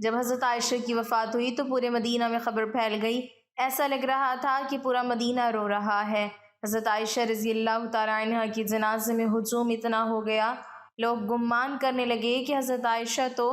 جب حضرت عائشہ کی وفات ہوئی تو پورے مدینہ میں خبر پھیل گئی، ایسا لگ رہا تھا کہ پورا مدینہ رو رہا ہے۔ حضرت عائشہ رضی اللہ تعالیٰ عنہ کی جنازے میں ہجوم اتنا ہو گیا، لوگ گمان کرنے لگے کہ حضرت عائشہ تو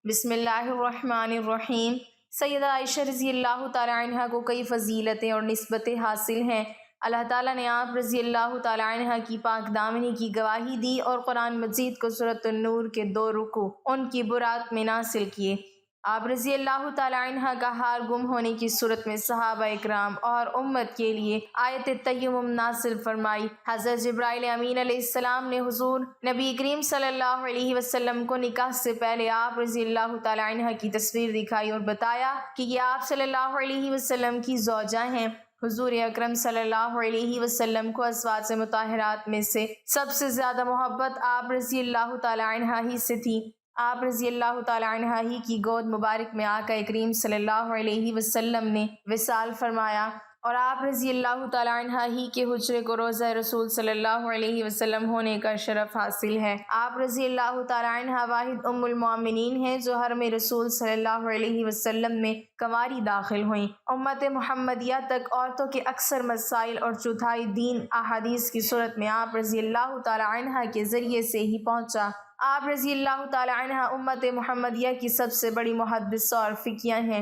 بسم اللہ الرحمن الرحیم۔ سیدہ عائشہ رضی اللہ تعالیٰ عنہ کو کئی فضیلتیں اور نسبتیں حاصل ہیں۔ اللہ تعالیٰ نے آپ رضی اللہ تعالیٰ عنہ کی پاک دامنی کی گواہی دی اور قرآن مجید کو سورۃ النور کے 2 رکوع ان کی برات میں نازل کیے۔ آپ رضی اللہ تعالیٰ عنہ کا ہار گم ہونے کی صورت میں صحابہ اکرام اور امت کے لیے آیت تیمم نازل فرمائی۔ حضرت جبرائیل امین علیہ السلام نے حضور نبی کریم صلی اللہ علیہ وسلم کو نکاح سے پہلے آپ رضی اللہ تعالیٰ عنہ کی تصویر دکھائی اور بتایا کہ یہ آپ صلی اللہ علیہ وسلم کی زوجہ ہیں۔ حضور اکرم صلی اللہ علیہ وسلم کو ازواج مطہرات میں سے سب سے زیادہ محبت آپ رضی اللہ تعالیٰ عنہ ہی سے تھی۔ آپ رضی اللہ تعالیٰ عنہ ہی کی گود مبارک میں آقا کریم صلی اللہ علیہ وسلم نے وصال فرمایا اور آپ رضی اللہ تعالیٰ عنہ ہی کے حجرے کو روضہ رسول صلی اللہ علیہ وسلم ہونے کا شرف حاصل ہے۔ آپ رضی اللہ تعالیٰ عنہ واحد ام المؤمنین ہیں جو حرم رسول صلی اللہ علیہ وسلم میں کنواری داخل ہوئیں۔ امت محمدیہ تک عورتوں کے اکثر مسائل اور چوتھائی دین احادیث کی صورت میں آپ رضی اللہ تعالیٰ عنہ کے ذریعے سے ہی پہنچا۔ آپ رضی اللہ تعالیٰ عنہ امت محمدیہ کی سب سے بڑی محدثہ اور فقیہ ہیں۔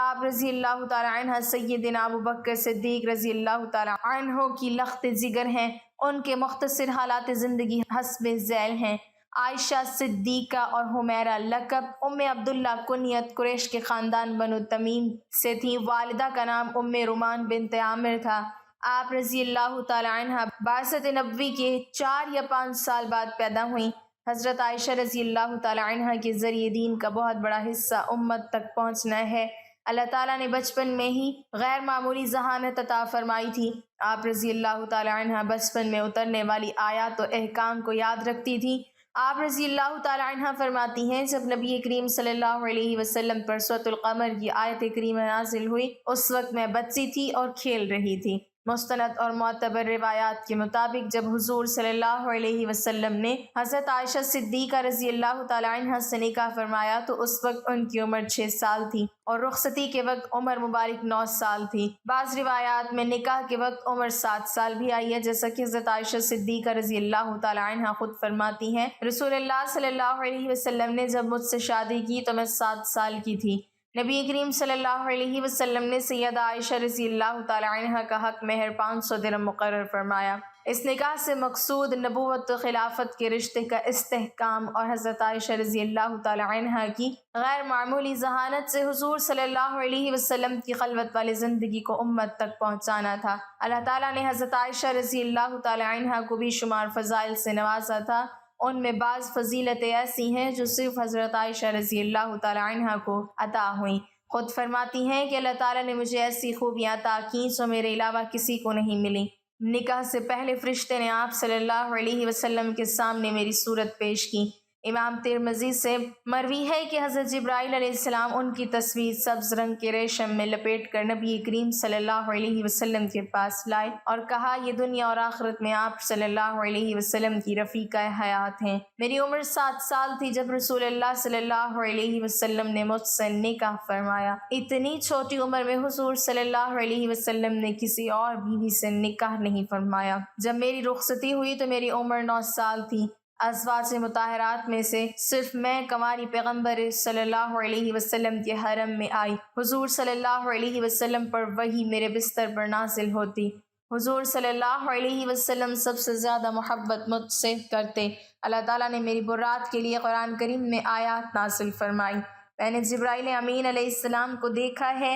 آپ رضی اللہ تعالیٰ عنہ سیدنا ابوبکر صدیق رضی اللہ تعالیٰ عنہ کی لخت جگر ہیں۔ ان کے مختصر حالات زندگی حسب ذیل ہیں۔ عائشہ صدیقہ اور حمیرہ لقب، ام عبداللہ کنیت، قریش کے خاندان بنو تمیم سے تھیں۔ والدہ کا نام ام رومان بنت عامر تھا۔ آپ رضی اللہ تعالیٰ عنہ بعثت نبوی کے 4 یا 5 سال بعد پیدا ہوئیں۔ حضرت عائشہ رضی اللہ تعالیٰ عنہ کے ذریعے دین کا بہت بڑا حصہ امت تک پہنچنا ہے۔ اللہ تعالیٰ نے بچپن میں ہی غیر معمولی ذہانت عطا فرمائی تھی۔ آپ رضی اللہ تعالیٰ عنہ بچپن میں اترنے والی آیات و احکام کو یاد رکھتی تھی۔ آپ رضی اللہ تعالیٰ عنہ فرماتی ہیں جب نبی کریم صلی اللہ علیہ وسلم پر سورۃ القمر کی آیت کریمہ نازل ہوئی اس وقت میں بچی تھی اور کھیل رہی تھی۔ مستند اور معتبر روایات کے مطابق جب حضور صلی اللہ علیہ وسلم نے حضرت عائشہ صدیقہ رضی اللہ تعالیٰ عنہ سے نکاح فرمایا تو اس وقت ان کی عمر 6 سال تھی اور رخصتی کے وقت عمر مبارک 9 سال تھی۔ بعض روایات میں نکاح کے وقت عمر 7 سال بھی آئی ہے، جیسا کہ حضرت عائشہ صدیقہ رضی اللہ تعالیٰ عنہ خود فرماتی ہیں رسول اللہ صلی اللہ علیہ وسلم نے جب مجھ سے شادی کی تو میں 7 سال کی تھی۔ نبی کریم صلی اللہ علیہ وسلم نے سیدہ عائشہ رضی اللہ تعالیٰ عنہ کا حق مہر 500 درہم مقرر فرمایا۔ اس نکاح سے مقصود نبوت و خلافت کے رشتے کا استحکام اور حضرت عائشہ رضی اللہ تعالیٰ عنہ کی غیر معمولی ذہانت سے حضور صلی اللہ علیہ وسلم کی خلوت والی زندگی کو امت تک پہنچانا تھا۔ اللہ تعالیٰ نے حضرت عائشہ رضی اللہ تعالیٰ عنہ کو بھی شمار فضائل سے نوازا تھا۔ ان میں بعض فضیلتیں ایسی ہیں جو صرف حضرت عائشہ رضی اللہ تعالیٰ عنہ کو عطا ہوئیں۔ خود فرماتی ہیں کہ اللہ تعالیٰ نے مجھے ایسی خوبیاں عطا کیں جو میرے علاوہ کسی کو نہیں ملی۔ نکاح سے پہلے فرشتے نے آپ صلی اللہ علیہ وسلم کے سامنے میری صورت پیش کی۔ امام ترمذی سے مروی ہے کہ حضرت جبرائیل علیہ السلام ان کی تصویر سبز رنگ کے ریشم میں لپیٹ کر نبی کریم صلی اللہ علیہ وسلم کے پاس لائے اور کہا یہ دنیا اور آخرت میں آپ صلی اللہ علیہ وسلم کی رفیقہ حیات ہیں۔ میری عمر 7 سال تھی جب رسول اللہ صلی اللہ علیہ وسلم نے مجھ سے نکاح فرمایا۔ اتنی چھوٹی عمر میں حضور صلی اللہ علیہ وسلم نے کسی اور بیوی سے نکاح نہیں فرمایا۔ جب میری رخصتی ہوئی تو میری عمر 9 سال تھی۔ ازواج مطہرات میں سے صرف میں کنواری پیغمبر صلی اللہ علیہ وسلم کے حرم میں آئی۔ حضور صلی اللہ علیہ وسلم پر وحی میرے بستر پر نازل ہوتی۔ حضور صلی اللہ علیہ وسلم سب سے زیادہ محبت مجھ سے کرتے۔ اللہ تعالیٰ نے میری برات کے لیے قرآن کریم میں آیات نازل فرمائی۔ میں نے جبرائیل امین علیہ السلام کو دیکھا ہے۔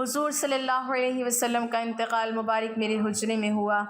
حضور صلی اللہ علیہ وسلم کا انتقال مبارک میرے حجرے میں ہوا۔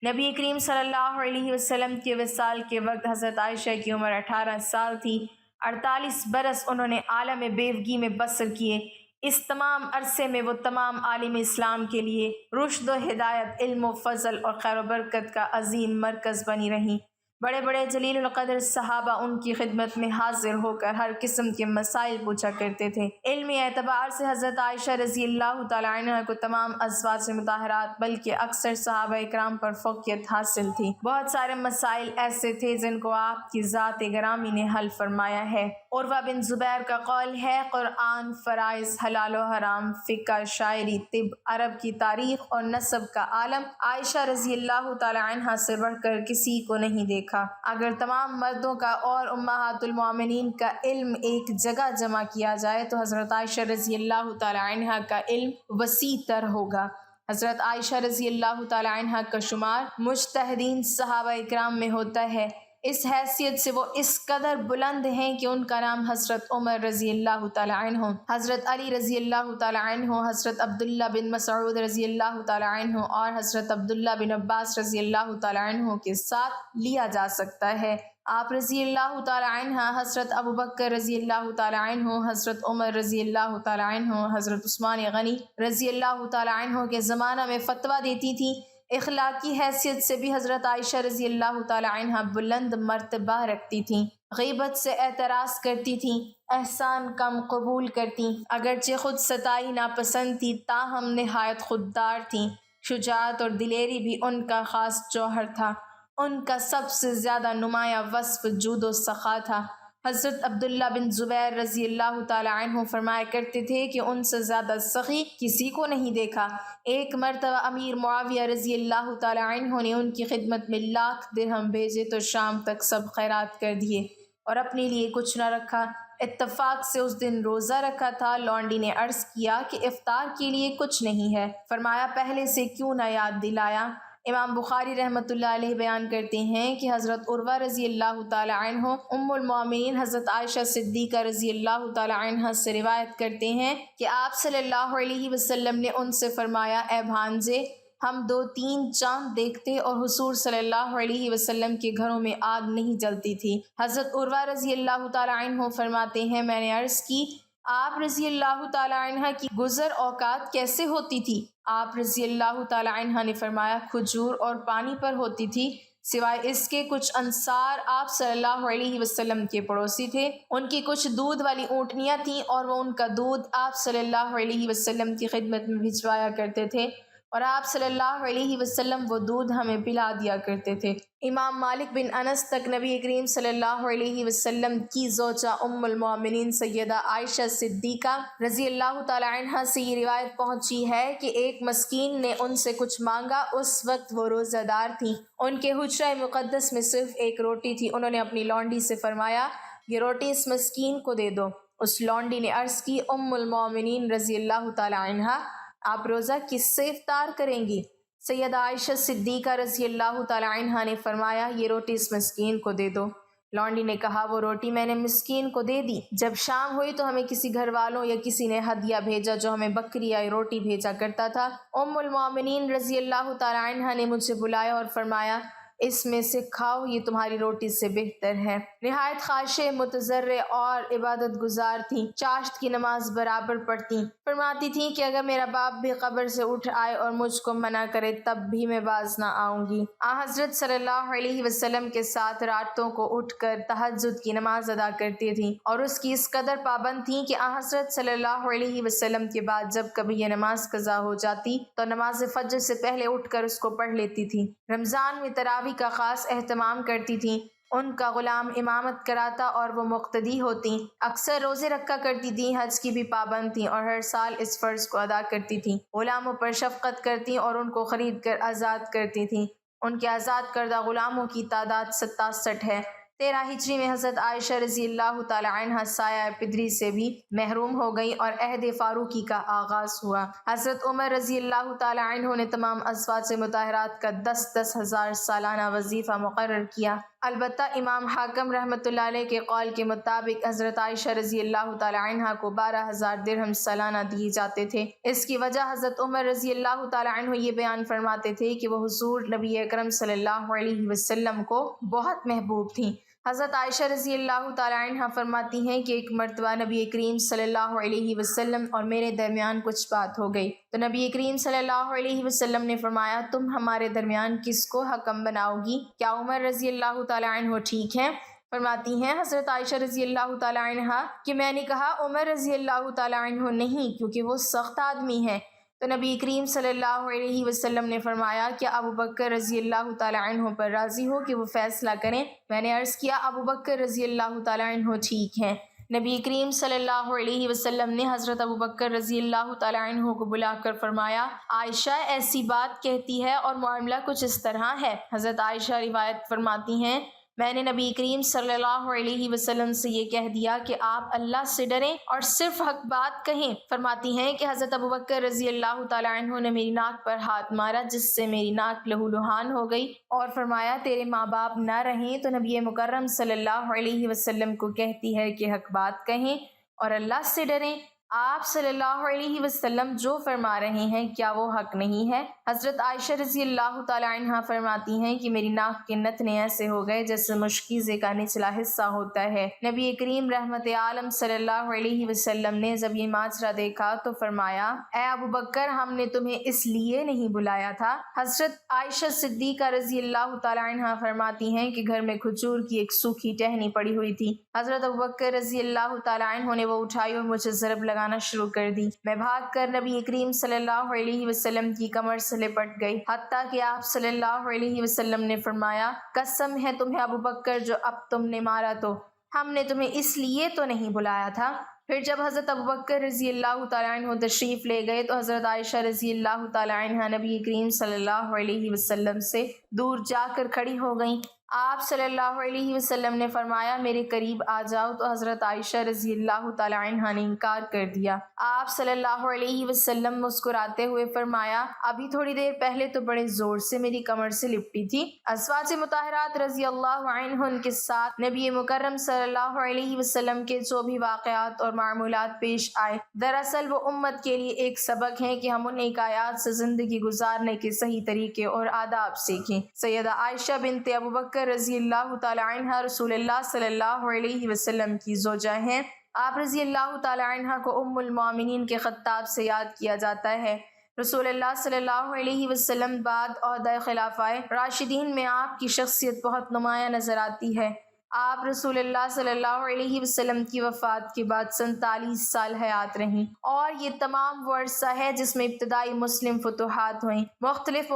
نبی کریم صلی اللہ علیہ وسلم کے وصال کے وقت حضرت عائشہ کی عمر 18 سال تھی۔ 48 برس انہوں نے عالم بیوگی میں بسر کیے۔ اس تمام عرصے میں وہ تمام عالم اسلام کے لیے رشد و ہدایت، علم و فضل اور خیر و برکت کا عظیم مرکز بنی رہیں۔ بڑے بڑے جلیل القدر صحابہ ان کی خدمت میں حاضر ہو کر ہر قسم کے مسائل پوچھا کرتے تھے۔ علمی اعتبار سے حضرت عائشہ رضی اللہ تعالیٰ عنہ کو تمام ازواج مطہرات بلکہ اکثر صحابہ اکرام پر فوقیت حاصل تھی۔ بہت سارے مسائل ایسے تھے جن کو آپ کی ذات گرامی نے حل فرمایا ہے۔ عروہ بن زبیر کا قول ہے قرآن، فرائض، حلال و حرام، فقہ، شاعری، طب، عرب کی تاریخ اور نسب کا عالم عائشہ رضی اللہ تعالی عنہ سے بڑھ کر کسی کو نہیں دیکھا۔ اگر تمام مردوں کا اور امہات المومنین کا علم ایک جگہ جمع کیا جائے تو حضرت عائشہ رضی اللہ تعالی عنہ کا علم وسیع تر ہوگا۔ حضرت عائشہ رضی اللہ تعالی عنہ کا شمار مجتہدین صحابہ اکرام میں ہوتا ہے۔ اس حیثیت سے وہ اس قدر بلند ہیں کہ ان کا نام حضرت عمر رضی اللہ تعالی عنہ، حضرت علی رضی اللہ تعالی عنہ، حضرت عبداللہ بن مسعود رضی اللہ تعالی عنہ اور حضرت عبداللہ بن عباس رضی اللہ تعالی عنہ کے ساتھ لیا جا سکتا ہے۔ آپ رضی اللہ تعالی عنہ، حضرت ابوبکر رضی اللہ تعالی عنہ، حضرت عمر رضی اللہ تعالی عنہ، حضرت عثمان غنی رضی اللہ تعالی عنہ کے زمانہ میں فتویٰ دیتی تھیں۔ اخلاقی حیثیت سے بھی حضرت عائشہ رضی اللہ تعالی عنہ بلند مرتبہ رکھتی تھیں، غیبت سے اعتراض کرتی تھیں، احسان کم قبول کرتیں، اگرچہ خود ستائی ناپسند تھی تاہم نہایت خوددار تھیں۔ شجاعت اور دلیری بھی ان کا خاص جوہر تھا۔ ان کا سب سے زیادہ نمایاں وصف جود و سخا تھا۔ حضرت عبداللہ بن زبیر رضی اللہ تعالی عنہ فرمایا کرتے تھے کہ ان سے زیادہ سخی کسی کو نہیں دیکھا۔ ایک مرتبہ امیر معاویہ رضی اللہ تعالی عنہ نے ان کی خدمت میں 1,00,000 درہم بھیجے تو شام تک سب خیرات کر دیے اور اپنے لیے کچھ نہ رکھا۔ اتفاق سے اس دن روزہ رکھا تھا۔ لونڈی نے عرض کیا کہ افطار کے لیے کچھ نہیں ہے۔ فرمایا پہلے سے کیوں نہ یاد دلایا۔ امام بخاری رحمۃ اللہ علیہ بیان کرتے ہیں کہ حضرت عروہ رضی اللہ تعالی عنہ ام المومنین حضرت عائشہ صدیقہ رضی اللہ تعالی عنہ سے روایت کرتے ہیں کہ آپ صلی اللہ علیہ وسلم نے ان سے فرمایا، اے بھانجے، ہم 2-3 چاند دیکھتے اور حضور صلی اللہ علیہ وسلم کے گھروں میں آگ نہیں جلتی تھی۔ حضرت عروہ رضی اللہ تعالی عنہ فرماتے ہیں، میں نے عرض کی، آپ رضی اللہ تعالی عنہ کی گزر اوقات کیسے ہوتی تھی؟ آپ رضی اللہ تعالی عنہ نے فرمایا، کھجور اور پانی پر ہوتی تھی، سوائے اس کے کچھ انصار آپ صلی اللہ علیہ وسلم کے پڑوسی تھے، ان کی کچھ دودھ والی اونٹنیاں تھیں اور وہ ان کا دودھ آپ صلی اللہ علیہ وسلم کی خدمت میں بھجوایا کرتے تھے اور آپ صلی اللہ علیہ وسلم وہ دودھ ہمیں پلا دیا کرتے تھے۔ امام مالک بن انس تک نبی کریم صلی اللہ علیہ وسلم کی زوجہ ام المومنین سیدہ عائشہ صدیقہ رضی اللہ تعالی عنہ سے یہ روایت پہنچی ہے کہ ایک مسکین نے ان سے کچھ مانگا، اس وقت وہ روزہ دار تھیں، ان کے حجرہ مقدس میں صرف ایک روٹی تھی۔ انہوں نے اپنی لونڈی سے فرمایا، یہ روٹی اس مسکین کو دے دو۔ اس لونڈی نے عرض کی، ام المومنین رضی اللہ تعالی عنہ، آپ روزہ کس سے افطار کریں گی؟ سیدہ عائشہ صدیقہ رضی اللہ تعالی عنہ نے فرمایا، یہ روٹی اس مسکین کو دے دو۔ لونڈی نے کہا، وہ روٹی میں نے مسکین کو دے دی۔ جب شام ہوئی تو ہمیں کسی گھر والوں یا کسی نے ہدیہ بھیجا جو ہمیں بکری یا روٹی بھیجا کرتا تھا۔ ام المومنین رضی اللہ تعالی عنہ نے مجھے بلایا اور فرمایا، اس میں سے کھاؤ، یہ تمہاری روٹی سے بہتر ہے۔ نہایت خاشع، متضرع اور عبادت گزار تھیں، چاشت کی نماز برابر پڑھتیں۔ فرماتی تھیں کہ اگر میرا باپ بھی قبر سے اٹھ آئے اور مجھ کو منع کرے تب بھی میں باز نہ آؤں گی۔ حضرت صلی اللہ علیہ وسلم کے ساتھ راتوں کو اٹھ کر تہجد کی نماز ادا کرتی تھیں اور اس کی اس قدر پابند تھیں کہ حضرت صلی اللہ علیہ وسلم کے بعد جب کبھی یہ نماز قضا ہو جاتی تو نماز فجر سے پہلے اٹھ کر اس کو پڑھ لیتی تھیں۔ رمضان میں تراویح کا خاص اہتمام کرتی تھیں، ان کا غلام امامت کراتا اور وہ مقتدی ہوتیں۔ اکثر روزے رکھا کرتی تھیں، حج کی بھی پابند تھیں اور ہر سال اس فرض کو ادا کرتی تھیں۔ غلاموں پر شفقت کرتی اور ان کو خرید کر آزاد کرتی تھیں۔ ان کے آزاد کردہ غلاموں کی تعداد 67 ہے۔ 13 ہجری میں حضرت عائشہ رضی اللہ تعالی عنہ سایہ پدری سے بھی محروم ہو گئیں اور عہد فاروقی کا آغاز ہوا۔ حضرت عمر رضی اللہ تعالی عنہ نے تمام ازواج مطہرات کا 10 ہزار سالانہ وظیفہ مقرر کیا۔ البتہ امام حاکم رحمۃ اللہ علیہ کے قول کے مطابق حضرت عائشہ رضی اللہ تعالی عنہ کو 12,000 درہم سالانہ دیے جاتے تھے۔ اس کی وجہ حضرت عمر رضی اللہ تعالی عنہ یہ بیان فرماتے تھے کہ وہ حضور نبی اکرم صلی اللہ علیہ وسلم کو بہت محبوب تھیں۔ حضرت عائشہ رضی اللہ تعالی عنہ فرماتی ہیں کہ ایک مرتبہ نبی کریم صلی اللہ علیہ وسلم اور میرے درمیان کچھ بات ہو گئی تو نبی کریم صلی اللہ علیہ وسلم نے فرمایا، تم ہمارے درمیان کس کو حکم بناؤ گی؟ کیا عمر رضی اللہ تعالی عنہ ٹھیک ہیں؟ فرماتی ہیں حضرت عائشہ رضی اللہ تعالی عنہ کہ میں نے کہا عمر رضی اللہ تعالی عنہ نہیں، کیونکہ وہ سخت آدمی ہیں۔ تو نبی کریم صلی اللہ علیہ وسلم نے فرمایا، کیا ابوبکر رضی اللہ تعالی عنہ پر راضی ہو کہ وہ فیصلہ کریں؟ میں نے عرض کیا، ابوبکر رضی اللہ تعالی عنہ ٹھیک ہیں۔ نبی کریم صلی اللہ علیہ وسلم نے حضرت ابوبکر رضی اللہ تعالیٰ عنہ کو بلا کر فرمایا، عائشہ ایسی بات کہتی ہے اور معاملہ کچھ اس طرح ہے۔ حضرت عائشہ روایت فرماتی ہیں، میں نے نبی کریم صلی اللہ علیہ وسلم سے یہ کہہ دیا کہ آپ اللہ سے ڈریں اور صرف حق بات کہیں۔ فرماتی ہیں کہ حضرت ابوبکر رضی اللہ تعالیٰ عنہ نے میری ناک پر ہاتھ مارا جس سے میری ناک لہو لہان ہو گئی اور فرمایا تیرے ماں باپ نہ رہیں تو نبی مکرم صلی اللہ علیہ وسلم کو کہتی ہے کہ حق بات کہیں اور اللہ سے ڈریں۔ آپ صلی اللہ علیہ وسلم جو فرما رہے ہیں کیا وہ حق نہیں ہے؟ حضرت عائشہ رضی اللہ تعالیٰ عنہ فرماتی ہیں کہ میری ناک کے نتنے ایسے ہو گئے جیسے مشکیزے کا نچلا حصہ ہوتا ہے۔ نبی کریم رحمت عالم صلی اللہ علیہ وسلم نے جب یہ ماجرا دیکھا تو فرمایا، اے ابوبکر ہم نے تمہیں اس لیے نہیں بلایا تھا۔ حضرت عائشہ صدیقہ رضی اللہ تعالیٰ عنہ فرماتی ہیں کہ گھر میں کھجور کی ایک سوکھی ٹہنی پڑی ہوئی تھی۔ حضرت ابوبکر رضی اللہ تعالیٰ عنہ نے وہ اٹھائی اور مجھے ضرب لگانا شروع کر دی۔ میں بھاگ کر نبی کریم صلی اللہ علیہ وسلم کی کمر سے لپٹ گئی، حتیٰ کہ آپ صلی اللہ علیہ وسلم نے فرمایا، قسم ہے تمہیں ابوبکر جو اب تم نے مارا تو ہم نے تمہیں اس لیے تو نہیں بلایا تھا۔ پھر جب حضرت ابوبکر رضی اللہ تعالیٰ عنہ تشریف لے گئے تو حضرت عائشہ رضی اللہ تعالیٰ عنہ نبی کریم صلی اللہ علیہ وسلم سے دور جا کر کھڑی ہو گئیں۔ آپ صلی اللہ علیہ وسلم نے فرمایا میرے قریب آ جاؤ تو حضرت عائشہ رضی اللہ تعالیٰ عنہ نے انکار کر دیا۔ آپ صلی اللہ علیہ وسلم مسکراتے ہوئے فرمایا، ابھی تھوڑی دیر پہلے تو بڑے زور سے میری کمر سے لپٹی تھی۔ ازواج مطہرات رضی اللہ عنہن کے ساتھ نبی مکرم صلی اللہ علیہ وسلم کے جو بھی واقعات اور معمولات پیش آئے دراصل وہ امت کے لیے ایک سبق ہیں کہ ہم ان حکایات سے زندگی گزارنے کے صحیح طریقے اور آداب سیکھیں۔ سیدہ عائشہ بنت ابوبکر رضی اللہ تعالی عنہ رسول اللہ صلی اللہ علیہ وسلم کی زوجہ ہیں۔ آپ رضی اللہ تعالی عنہ کو ام المومنین کے خطاب سے یاد کیا جاتا ہے۔ رسول اللہ صلی اللہ علیہ وسلم بعد عہدہ خلافہ راشدین میں آپ کی شخصیت بہت نمایاں نظر آتی ہے۔ آپ رسول اللہ صلی اللہ علیہ وسلم کی وفات کے بعد 47 سال حیات رہیں اور یہ تمام وہ عرصہ ہے جس میں ابتدائی مسلم فتوحات ہوئیں، مختلف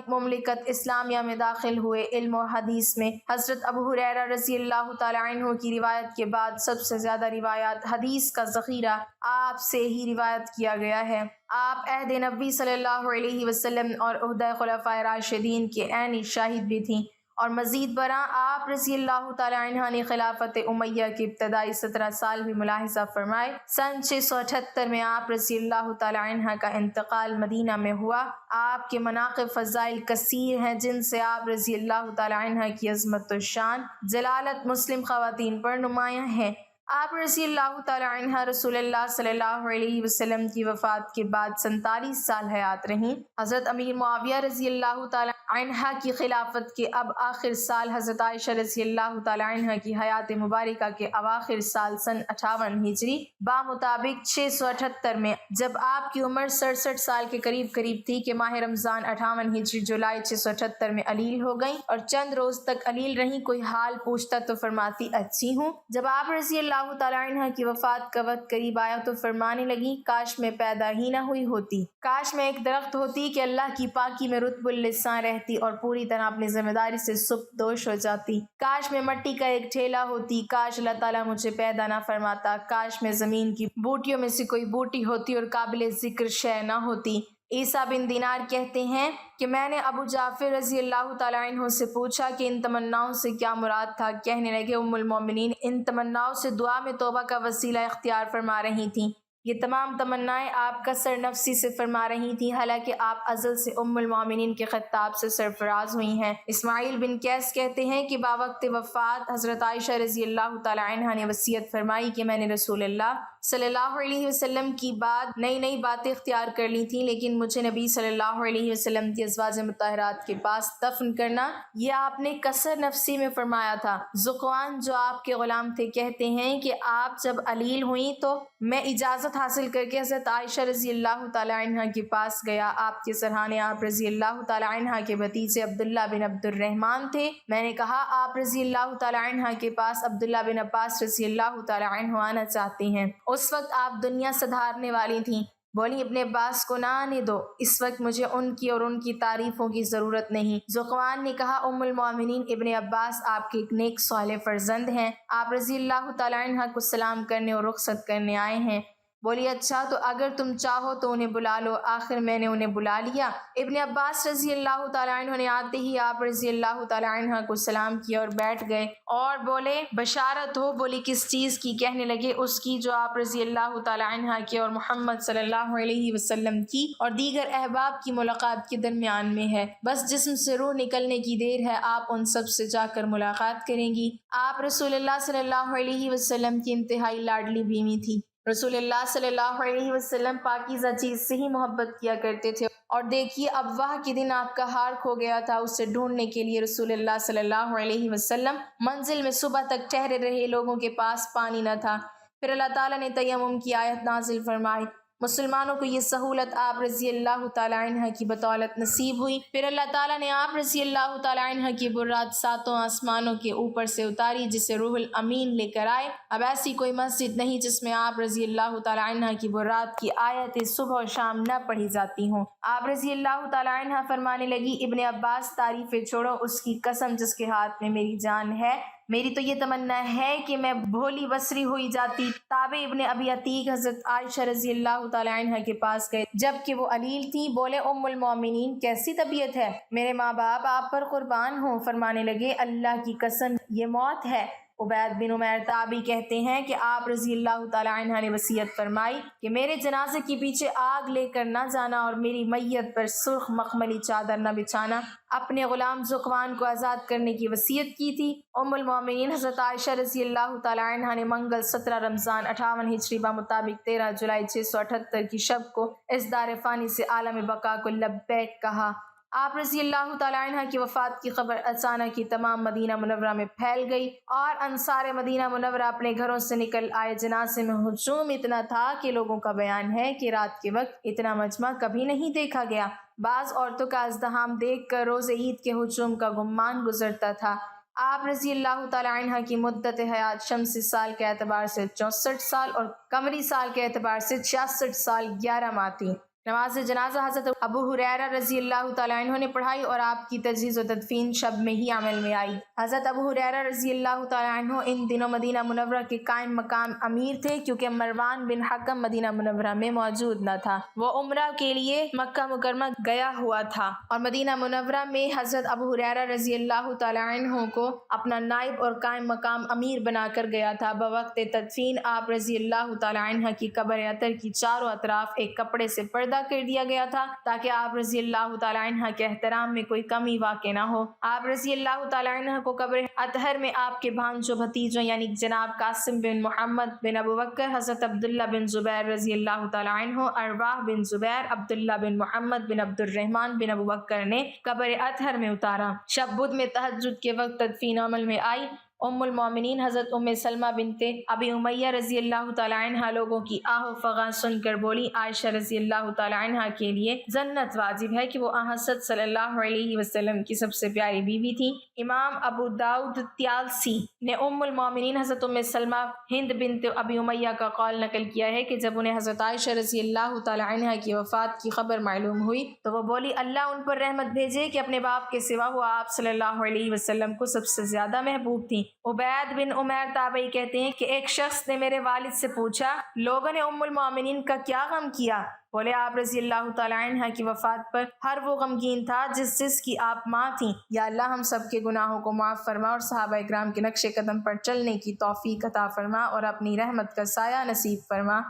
مملکت اسلامیہ میں داخل ہوئے۔ علم و حدیث میں حضرت ابو ہریرہ رضی اللہ تعالی عنہ کی روایت کے بعد سب سے زیادہ روایات حدیث کا ذخیرہ آپ سے ہی روایت کیا گیا ہے۔ آپ عہد نبوی صلی اللہ علیہ وسلم اور عہدہ خلفائے راشدین کے عینی شاہد بھی تھیں، اور مزید برآں آپ رضی اللہ تعالی عنہ نے خلافت امیہ کے ابتدائی 17 سال بھی ملاحظہ فرمائے۔ سن 678 میں آپ رضی اللہ تعالی عنہ کا انتقال مدینہ میں ہوا۔ آپ کے مناقب فضائل کثیر ہیں جن سے آپ رضی اللہ تعالی عنہ کی عظمت و شان جلالت مسلم خواتین پر نمایاں ہیں۔ آپ رضی اللہ تعالی عنہ رسول اللہ صلی اللہ علیہ وسلم کی وفات کے بعد 47 سال حیات رہیں۔ حضرت امیر معاویہ رضی اللہ تعالی عنہ کی خلافت کے اب آخر سال، حضرت عائشہ رضی اللہ تعالی عنہ کی حیات مبارکہ کے اواخر سال سن 58 ہجری بامطابق 678 میں، جب آپ کی عمر 67 سال کے قریب تھی کہ ماہ رمضان 58 ہجری جولائی 678 میں علیل ہو گئیں اور چند روز تک علیل رہیں۔ کوئی حال پوچھتا تو فرماتی اچھی ہوں۔ جب آپ رضی اللہ تعالی عنہ کی وفات کا وقت قریب آیا تو فرمانے لگی، کاش میں پیدا ہی نہ ہوئی ہوتی، کاش میں ایک درخت ہوتی کہ اللہ کی پاکی میں رطب اللسان رہتی اور پوری طرح اپنی ذمہ داری سے سبکدوش ہو جاتی، کاش میں مٹی کا ایک ٹھیلا ہوتی، کاش اللہ تعالیٰ مجھے پیدا نہ فرماتا، کاش میں زمین کی بوٹیوں میں سے کوئی بوٹی ہوتی اور قابل ذکر شے نہ ہوتی۔ عیسیٰ بن دینار کہتے ہیں کہ میں نے ابو جعفر رضی اللہ تعالی عنہ سے پوچھا کہ ان تمناؤں سے کیا مراد تھا۔ کہنے لگے، ام المومنین ان تمناؤں سے دعا میں توبہ کا وسیلہ اختیار فرما رہی تھیں۔ یہ تمام تمنائیں آپ کا سرنفسی سے فرما رہی تھیں، حالانکہ آپ ازل سے ام المومنین کے خطاب سے سرفراز ہوئی ہیں۔ اسماعیل بن قیس کہتے ہیں کہ باوقت وفات حضرت عائشہ رضی اللہ تعالی عنہ نے وصیت فرمائی کہ میں نے رسول اللہ صلی اللہ علیہ وسلم کی بعد نئی باتیں اختیار کر لی تھیں، لیکن مجھے نبی صلی اللہ علیہ وسلم کی ازواج مطہرات کے پاس دفن کرنا یہ آپ نے کثر نفسی میں فرمایا تھا۔ ذقوان جو آپ کے غلام تھے کہتے ہیں کہ آپ جب علیل ہوئیں تو میں اجازت حاصل کر کے حضرت عائشہ رضی اللہ تعالی عنہ کے پاس گیا۔ آپ کے سرحانے آپ رضی اللہ تعالی عنہ کے بھتیجے عبداللہ بن عبد الرحمن تھے۔ میں نے کہا آپ رضی اللہ تعالی عنہ کے پاس عبداللہ بن عباس رضی اللہ تعالی عنہ آنا چاہتے ہیں۔ اس وقت آپ دنیا سدھارنے والی تھیں۔ بولی ابن عباس کو نہ آنے دو، اس وقت مجھے ان کی اور ان کی تعریفوں کی ضرورت نہیں۔ ذوقوان نے کہا ام المومنین ابن عباس آپ کے ایک نیک صالح فرزند ہیں، آپ رضی اللہ تعالیٰ عنہ کو سلام کرنے اور رخصت کرنے آئے ہیں۔ بولی اچھا تو اگر تم چاہو تو انہیں بلا لو۔ آخر میں نے انہیں بلا لیا۔ ابن عباس رضی اللہ تعالیٰ عنہ نے آتے ہی آپ رضی اللہ تعالیٰ عنہ کو سلام کیا اور بیٹھ گئے اور بولے بشارت ہو۔ بولی کس چیز کی؟ کہنے لگے اس کی جو آپ رضی اللہ تعالیٰ عنہ کی اور محمد صلی اللہ علیہ وسلم کی اور دیگر احباب کی ملاقات کے درمیان میں ہے۔ بس جسم سے روح نکلنے کی دیر ہے، آپ ان سب سے جا کر ملاقات کریں گی۔ آپ رسول اللہ صلی اللہ علیہ وسلم کی انتہائی لاڈلی بیوی تھی۔ رسول اللہ صلی اللہ علیہ وسلم پاکیزہ چیز سے ہی محبت کیا کرتے تھے، اور دیکھیے اب واہ کے دن آپ کا ہار کھو گیا تھا، اسے ڈھونڈنے کے لیے رسول اللہ صلی اللہ علیہ وسلم منزل میں صبح تک ٹھہرے رہے، لوگوں کے پاس پانی نہ تھا۔ پھر اللہ تعالیٰ نے تیمم کی آیت نازل فرمائی، مسلمانوں کو یہ سہولت آپ رضی اللہ تعالیٰ عنہ کی بطولت نصیب ہوئی۔ پھر اللہ تعالیٰ نے آپ رضی اللہ تعالیٰ عنہ کی برات ساتوں آسمانوں کے اوپر سے اتاری، جسے روح الامین لے کر آئے۔ اب ایسی کوئی مسجد نہیں جس میں آپ رضی اللہ تعالیٰ عنہ کی برات کی آیتیں صبح و شام نہ پڑھی جاتی ہوں۔ آپ رضی اللہ تعالیٰ عنہ فرمانے لگی ابن عباس تعریفیں چھوڑو، اس کی قسم جس کے ہاتھ میں میری جان ہے، میری تو یہ تمنا ہے کہ میں بھولی بصری ہوئی جاتی۔ تابع ابن ابی عتیق حضرت عائشہ رضی اللہ تعالیٰ عنہ کے پاس گئے جبکہ وہ علیل تھی۔ بولے ام المومنین کیسی طبیعت ہے؟ میرے ماں باپ آپ پر قربان ہوں۔ فرمانے لگے اللہ کی قسم یہ موت ہے۔ عبید بن عمیر تابعی کہتے ہیں کہ آپ رضی اللہ تعالیٰ عنہ نے وصیت فرمائی کہ میرے جنازے کے پیچھے آگ لے کر نہ جانا اور میری میت پر سرخ مخملی چادر نہ بچھانا۔ اپنے غلام ذوقوان کو آزاد کرنے کی وصیت کی تھی۔ ام المومنین حضرت عائشہ رضی اللہ تعالیٰ عنہ نے منگل 17 رمضان 58 ہجری بمطابق 13 جولائی 678 کی شب کو اس دار فانی سے عالم بقا کو لبیک کہا۔ آپ رضی اللہ تعالیٰ عنہ کی وفات کی خبر اچانک ہی تمام مدینہ منورہ میں پھیل گئی اور انصار مدینہ منورہ اپنے گھروں سے نکل آئے۔ جنازے میں ہجوم اتنا تھا کہ لوگوں کا بیان ہے کہ رات کے وقت اتنا مجمع کبھی نہیں دیکھا گیا۔ بعض عورتوں کا ازدحام دیکھ کر روز عید کے ہجوم کا گمان گزرتا تھا۔ آپ رضی اللہ تعالیٰ عنہ کی مدت حیات شمسی سال کے اعتبار سے 64 سال اور قمری سال کے اعتبار سے 66 سال 11 ماہ تھی۔ نماز جنازہ حضرت ابو ہریرہ رضی اللہ تعالیٰ عنہ نے پڑھائی اور آپ کی تجہیز و تدفین شب میں ہی عمل میں آئی۔ حضرت ابو ہریرہ رضی اللہ تعالیٰ عنہ ان دنوں مدینہ منورہ کے قائم مقام امیر تھے، کیونکہ مروان بن حکم مدینہ منورہ میں موجود نہ تھا۔ وہ عمرہ کے لیے مکہ مکرمہ گیا ہوا تھا اور مدینہ منورہ میں حضرت ابو ہریرہ رضی اللہ تعالیٰ عنہ کو اپنا نائب اور قائم مقام امیر بنا کر گیا تھا۔ بوقت تدفین آپ رضی اللہ تعالیٰ عنہ کی قبر اطہر کی چاروں اطراف ایک کپڑے سے پردہ کر دیا گیا تھا تاکہ آپ رضی اللہ تعالیٰ عنہ کے احترام میں کوئی کمی واقع نہ ہو۔ آپ رضی اللہ تعالیٰ عنہ کو قبر اطہر میں آپ کے بھانجوں بھتیجوں یعنی جناب قاسم بن محمد بن ابو بکر، حضرت عبداللہ بن زبیر رضی اللہ تعالیٰ عنہ، ارواح بن زبیر، عبداللہ بن محمد بن عبد الرحمن بن ابو بکر نے قبر اطہر میں اتارا۔ شب بدھ میں تہجد کے وقت تدفین عمل میں آئی۔ ام المومنین حضرت ام سلمہ بنت ابی امیہ رضی اللہ تعالیٰ عنہ لوگوں کی آہ و فغاں سن کر بولی عائشہ رضی اللہ تعالیٰ عنہ کے لیے جنت واجب ہے کہ وہ حضرت صلی اللہ علیہ وسلم کی سب سے پیاری بیوی تھی۔ امام ابو داؤد طیالسی نے ام المومنین حضرت ام سلمہ ہند بنت ابی امیہ کا قول نقل کیا ہے کہ جب انہیں حضرت عائشہ رضی اللہ تعالیٰ عنہ کی وفات کی خبر معلوم ہوئی تو وہ بولی اللہ ان پر رحمت بھیجے کہ اپنے باپ کے سوا وہ آپ صلی اللہ علیہ وسلم کو سب سے زیادہ محبوب تھیں۔ عبید بن عمیر تابعی کہتے ہیں کہ ایک شخص نے میرے والد سے پوچھا لوگوں نے ام المومنین کا کیا غم کیا؟ بولے آپ رضی اللہ تعالیٰ عنہ کی وفات پر ہر وہ غمگین تھا جس کی آپ ماں تھیں۔ یا اللہ ہم سب کے گناہوں کو معاف فرما اور صحابہ اکرام کے نقش قدم پر چلنے کی توفیق عطا فرما اور اپنی رحمت کا سایہ نصیب فرما،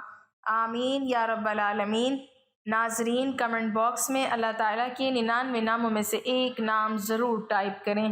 آمین یا رب العالمین۔ ناظرین کمنٹ باکس میں اللہ تعالیٰ کے 99 ناموں میں سے ایک نام ضرور ٹائپ کریں۔